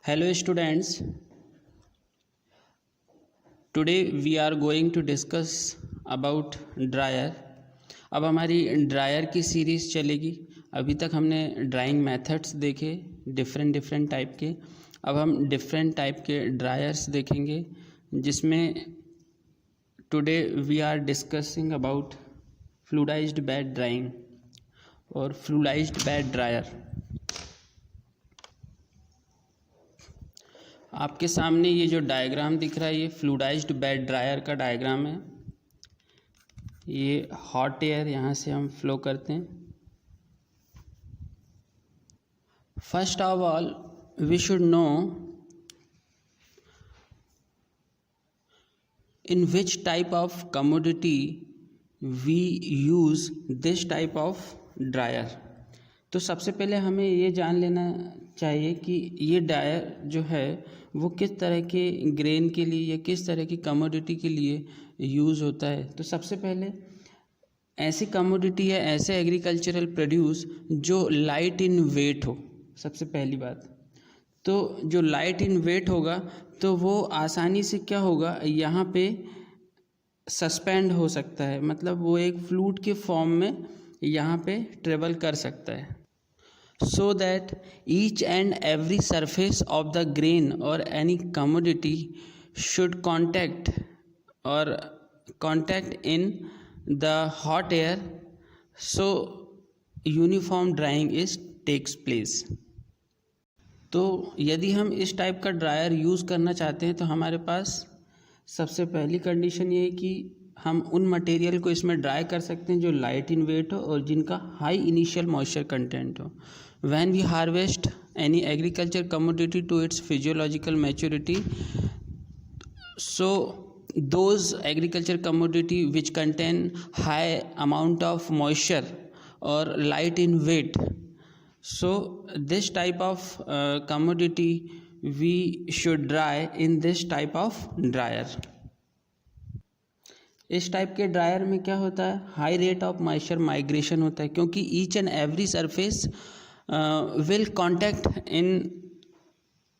Hello students, today we are going to discuss about dryer। अब हमारी dryer की series चलेगी। अभी तक हमने ड्राइंग मेथड्स देखे डिफरेंट टाइप के। अब हम डिफरेंट टाइप के ड्रायर्स देखेंगे, जिसमें today we are discussing about fluidized bed drying और फ्लूइडाइज्ड बेड ड्रायर। आपके सामने ये जो डायग्राम दिख रहा है, ये फ्लूइडाइज्ड बेड ड्रायर का डायग्राम है। ये हॉट एयर यहाँ से हम फ्लो करते हैं। First of all we should know in which type of commodity we use this type of dryer। तो सबसे पहले हमें ये जान लेना चाहिए कि ये ड्रायर जो है वो किस तरह के ग्रेन के लिए या किस तरह की कमोडिटी के लिए यूज़ होता है। तो सबसे पहले ऐसी कमोडिटी है, ऐसे एग्रीकल्चरल प्रोड्यूस जो लाइट इन वेट हो। सबसे पहली बात तो जो लाइट इन वेट होगा तो वो आसानी से क्या होगा, यहाँ पे सस्पेंड हो सकता है, मतलब वो एक फ्लूइड के फॉर्म में यहाँ पे ट्रेवल कर सकता है। So that each and every surface of the grain और any commodity should contact in the hot air, so uniform drying is takes place. तो यदि हम इस टाइप का ड्रायर यूज़ करना चाहते हैं तो हमारे पास सबसे पहली कंडीशन ये है कि हम उन मटेरियल को इसमें ड्राई कर सकते हैं जो लाइट इन वेट हो और जिनका हाई इनिशियल मॉइस्चर कंटेंट हो। When we harvest any agriculture commodity to its physiological maturity, so those agriculture commodity which contain high amount of moisture और light in wet, so this type of commodity we should dry in this type of dryer। इस type के dryer में क्या होता है, high rate of moisture migration होता है, क्योंकि each and every surface will contact in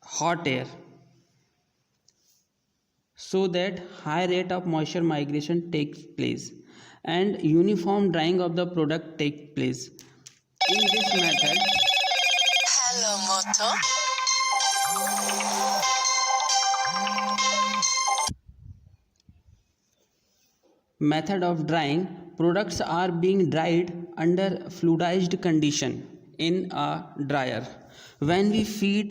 hot air, so that high rate of moisture migration takes place and uniform drying of the product takes place। In this method, Hello Moto, method of drying, products are being dried under fluidized condition in a dryer। When we feed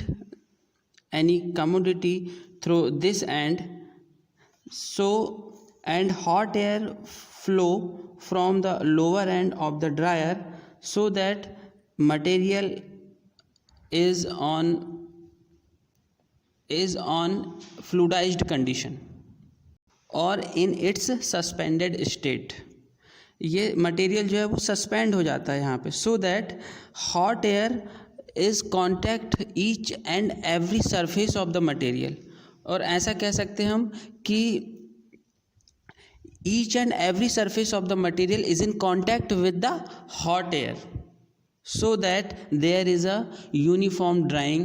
any commodity through this end, so and hot air flow from the lower end of the dryer, so that material is on fluidized condition or in its suspended state। ये material जो है वो suspend हो जाता है यहाँ पे, so that hot air is contact each and every surface of the material। और ऐसा कह सकते हैं हम कि each and every surface of the material is in contact with the hot air, so that there is a uniform drying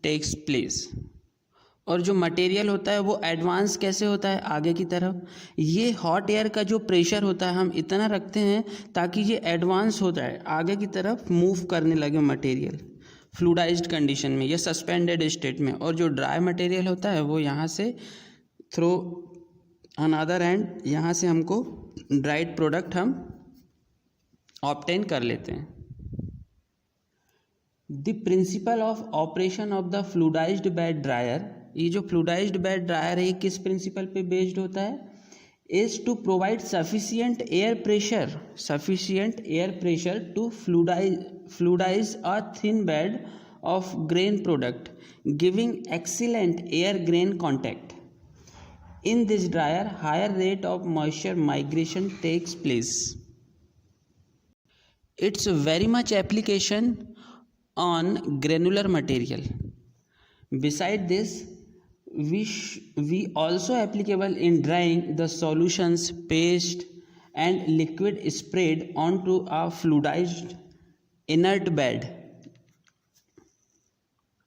takes place। और जो material होता है वो एडवांस कैसे होता है आगे की तरफ, ये हॉट एयर का जो प्रेशर होता है हम इतना रखते हैं ताकि ये एडवांस हो जाए, आगे की तरफ मूव करने लगे मटेरियल फ्लूइडाइज्ड कंडीशन में या सस्पेंडेड स्टेट में। और जो ड्राई मटेरियल होता है वो यहाँ से थ्रू अनदर एंड यहाँ से हमको ड्राइड प्रोडक्ट हम ऑब्टेन कर लेते हैं। The principle of operation of the fluidized bed dryer, ये जो फ्लूइडाइज्ड बेड ड्रायर है ये किस प्रिंसिपल पे बेस्ड होता है, is to provide sufficient air pressure to fluidize a thin bed of grain product giving excellent air grain contact. In this dryer, higher rate of moisture migration takes place। It's very much application on granular material। Beside this, we also applicable in drying the solutions, paste and liquid sprayed onto a fluidized inert bed।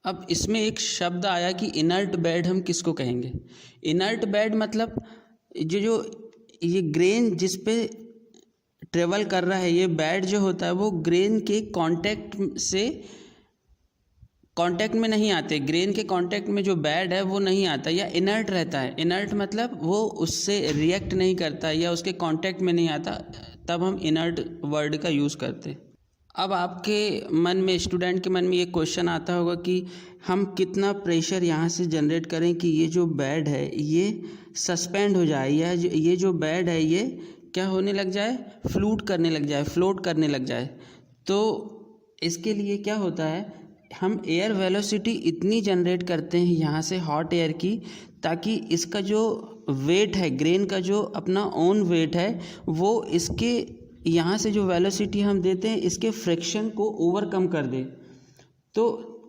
अब इसमें एक शब्द आया कि inert bed हम किसको कहेंगे। Inert bed मतलब जो ये ग्रेन जिस पे ट्रेवल कर रहा है, ये बेड जो होता है वो ग्रेन के कांटेक्ट में नहीं आते। ग्रेन के कांटेक्ट में जो बेड है वो नहीं आता या इनर्ट रहता है। इनर्ट मतलब वो उससे रिएक्ट नहीं करता या उसके कांटेक्ट में नहीं आता, तब हम इनर्ट वर्ड का यूज़ करते। अब आपके मन में, स्टूडेंट के मन में ये क्वेश्चन आता होगा कि हम कितना प्रेशर यहाँ से जनरेट करें कि ये जो बेड है ये सस्पेंड हो जाए, या ये जो बेड है ये क्या होने लग जाए, फ्लोट करने लग जाए। तो इसके लिए क्या होता है, हम एयर वेलोसिटी इतनी जनरेट करते हैं यहाँ से हॉट एयर की, ताकि इसका जो वेट है, ग्रेन का जो अपना ओन वेट है, वो इसके यहाँ से जो वेलोसिटी हम देते हैं इसके फ्रिक्शन को ओवरकम कर दे। तो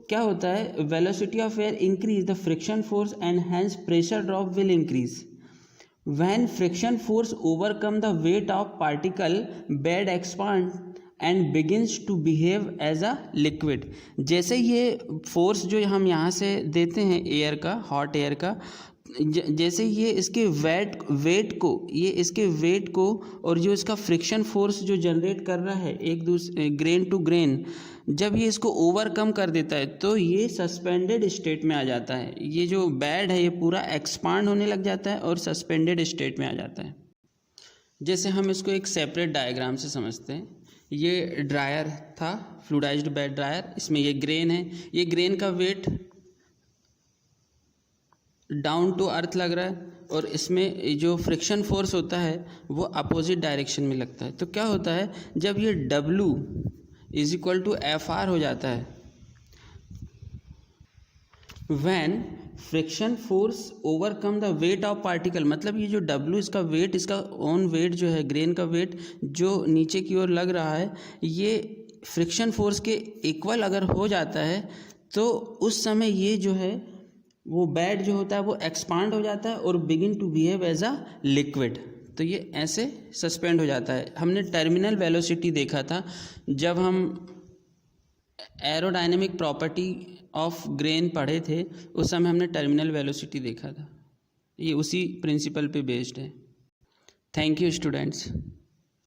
क्या होता है, velocity of air increase the friction force and hence pressure drop will increase. When friction force overcome the weight of particle, bed expand and begins to behave as a liquid। जैसे ये force जो हम यहाँ से देते हैं air का, hot air का, जैसे ये इसके वेट को और जो इसका फ्रिक्शन फोर्स जो जनरेट कर रहा है एक दूसरे ग्रेन टू ग्रेन, जब ये इसको ओवरकम कर देता है तो ये सस्पेंडेड स्टेट में आ जाता है। ये जो बेड है ये पूरा एक्सपांड होने लग जाता है और सस्पेंडेड स्टेट में आ जाता है। जैसे हम इसको एक सेपरेट डायग्राम से समझते हैं। ये ड्रायर था, फ्लूइडाइज्ड बेड ड्रायर, इसमें ये ग्रेन है। ये ग्रेन का वेट डाउन टू अर्थ लग रहा है और इसमें जो फ्रिक्शन फोर्स होता है वो अपोजिट डायरेक्शन में लगता है। तो क्या होता है, जब ये W is equal to FR हो जाता है, when friction force overcome the weight of particle, मतलब ये जो W इसका वेट, इसका ओन वेट जो है, ग्रेन का वेट जो नीचे की ओर लग रहा है, ये फ्रिक्शन फोर्स के इक्वल अगर हो जाता है तो उस समय ये जो है वो बेड जो होता है वो एक्सपांड हो जाता है और begin to behave as a liquid. तो ये ऐसे सस्पेंड हो जाता है। हमने टर्मिनल वेलोसिटी देखा था जब हम एरोडायनेमिक प्रॉपर्टी ऑफ ग्रेन पढ़े थे, उस समय हमने टर्मिनल वेलोसिटी देखा था। ये उसी प्रिंसिपल पे बेस्ड है। Thank you students.